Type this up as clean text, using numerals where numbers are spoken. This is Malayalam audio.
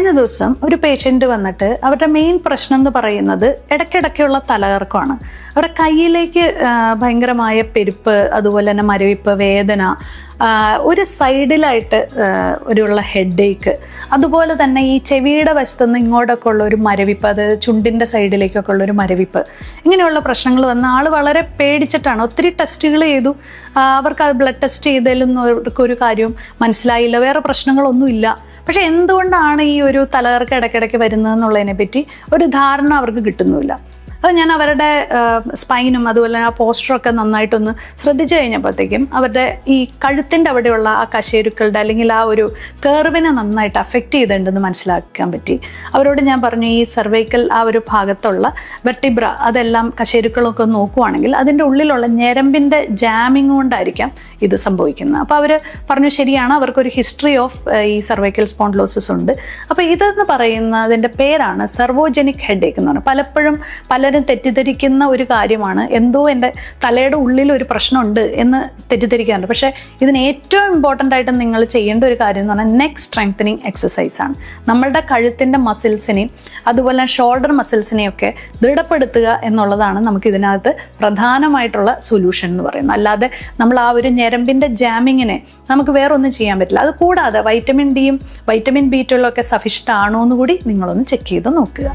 കഴിഞ്ഞ ദിവസം ഒരു പേഷ്യൻ്റ് വന്നിട്ട് അവരുടെ മെയിൻ പ്രശ്നം എന്ന് പറയുന്നത് ഇടയ്ക്കിടയ്ക്കുള്ള തലകറക്കമാണ്. അവരുടെ കയ്യിലേക്ക് ഭയങ്കരമായ പെരുപ്പ്, അതുപോലെ തന്നെ മരവിപ്പ്, വേദന, ഒരു സൈഡിലായിട്ട് ഒരുള്ള ഹെഡ് ഏക്ക്, അതുപോലെ തന്നെ ഈ ചെവിയുടെ വശത്തുനിന്ന് ഇങ്ങോട്ടൊക്കെ ഉള്ള ഒരു മരവിപ്പ്, അത് ചുണ്ടിൻ്റെ സൈഡിലേക്കൊക്കെ ഉള്ള ഒരു മരവിപ്പ്, ഇങ്ങനെയുള്ള പ്രശ്നങ്ങൾ വന്ന ആൾ വളരെ പേടിച്ചിട്ടാണ്. ഒത്തിരി ടെസ്റ്റുകൾ ചെയ്തു, അവർക്ക് അത് ബ്ലഡ് ടെസ്റ്റ് ചെയ്തതിലൊന്നും അവർക്കൊരു കാര്യവും മനസ്സിലായില്ല, വേറെ പ്രശ്നങ്ങളൊന്നുമില്ല. പക്ഷെ എന്തുകൊണ്ടാണ് ഈ ഒരു തലകറക്കം ഇടയ്ക്കിടയ്ക്ക് വരുന്നതെന്നുള്ളതിനെ പറ്റി ഒരു ധാരണ അവർക്ക് കിട്ടുന്നുമില്ല. അത് ഞാൻ അവരുടെ സ്പൈനും അതുപോലെ ആ പോസ്റ്ററൊക്കെ നന്നായിട്ടൊന്ന് ശ്രദ്ധിച്ചു കഴിഞ്ഞപ്പോഴത്തേക്കും അവരുടെ ഈ കഴുത്തിൻ്റെ അവിടെയുള്ള ആ കശേരുക്കളുടെ അല്ലെങ്കിൽ ആ ഒരു കർവിനെ നന്നായിട്ട് അഫക്റ്റ് ചെയ്തിട്ടുണ്ടെന്ന് മനസ്സിലാക്കാൻ പറ്റി. അവരോട് ഞാൻ പറഞ്ഞു, ഈ സെർവൈക്കൽ ആ ഒരു ഭാഗത്തുള്ള വെർട്ടിബ്ര അതെല്ലാം കശേരുക്കളൊക്കെ നോക്കുവാണെങ്കിൽ അതിൻ്റെ ഉള്ളിലുള്ള ഞരമ്പിൻ്റെ ജാമിങ് കൊണ്ടായിരിക്കാം ഇത് സംഭവിക്കുന്നത്. അപ്പോൾ അവർ പറഞ്ഞു ശരിയാണ്, അവർക്കൊരു ഹിസ്റ്ററി ഓഫ് ഈ സെർവൈക്കൽ സ്പോണ്ടിലോസിസ് ഉണ്ട്. അപ്പോൾ ഇതെന്ന് പറയുന്നതിൻ്റെ പേരാണ് സെർവോജനിക് ഹെഡ് ഏക്ക് എന്ന് പറയുന്നത്. പലപ്പോഴും പലരും തെറ്റിദ്ധരിക്കുന്ന ഒരു കാര്യമാണ്, എന്തോ എൻ്റെ തലയുടെ ഉള്ളിൽ ഒരു പ്രശ്നമുണ്ട് എന്ന് തെറ്റിദ്ധരിക്കാറുണ്ട്. പക്ഷേ ഇതിന് ഏറ്റവും ഇമ്പോർട്ടൻ്റ് ആയിട്ട് നിങ്ങൾ ചെയ്യേണ്ട ഒരു കാര്യം എന്ന് പറഞ്ഞാൽ നെക്ക് സ്ട്രെങ്തനിങ് എക്സസൈസാണ്. നമ്മളുടെ കഴുത്തിൻ്റെ മസിൽസിനെയും അതുപോലെ ഷോൾഡർ മസിൽസിനെയൊക്കെ ദൃഢപ്പെടുത്തുക എന്നുള്ളതാണ് നമുക്ക് ഇതിനകത്ത് പ്രധാനമായിട്ടുള്ള സൊല്യൂഷൻ എന്ന് പറയുന്നത്. അല്ലാതെ നമ്മൾ ആ ഒരു ഞരമ്പിൻ്റെ ജാമിങ്ങിനെ നമുക്ക് വേറെ ഒന്നും ചെയ്യാൻ പറ്റില്ല. അത് കൂടാതെ വൈറ്റമിൻ ഡിയും വൈറ്റമിൻ B12 ഒക്കെ സഫിഷ്യൻ്റ് ആണോ എന്ന് കൂടി നിങ്ങളൊന്ന് ചെക്ക് ചെയ്ത് നോക്കുക.